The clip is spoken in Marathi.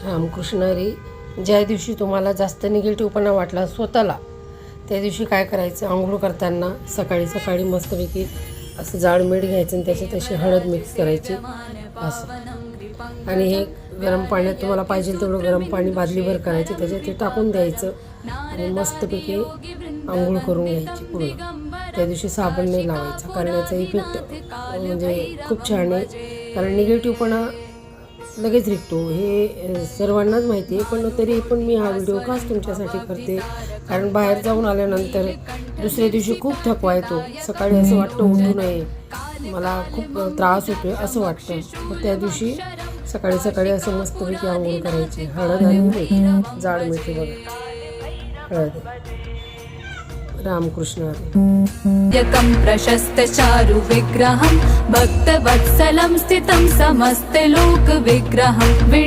रामकृष्ण हरी. ज्या दिवशी तुम्हाला जास्त निगेटिव्हपणा वाटला स्वतःला, त्या दिवशी काय करायचं, आंघोळ करताना सकाळी सकाळी मस्तपैकी असं जाड मीठ घ्यायचं आणि त्याच्यात अशी हळद मिक्स करायची असं, आणि हे गरम पाण्यात तुम्हाला पाहिजे तेवढं गरम पाणी बादलीभर करायचे, त्याच्यात ते टाकून द्यायचं आणि मस्तपैकी आंघोळ करून घ्यायची पूर्ण. त्या दिवशी साबण नाही लावायचा, कारण याचा इफेक्ट म्हणजे खूप छान आहे. कारण निगेटिव्हपणा लगेच निघतो हे सर्वांनाच माहिती आहे, पण तरी पण मी हा व्हिडिओ खास तुमच्यासाठी करते. कारण बाहेर जाऊन आल्यानंतर दुसऱ्या दिवशी खूप थकवा येतो, सकाळी असं वाटतं उठू नये, मला खूप त्रास होतो आहे असं वाटतं. मग त्या दिवशी सकाळी सकाळी असं मस्तपैकी आंघोळ करायची, हळद आणि मीठ, जाड मीठ बघा, हळद. रामकृष्ण हरी. यकं प्रशस्त चारु विग्रहं भक्तवत्सलं स्थितं समस्त लोक विग्रहं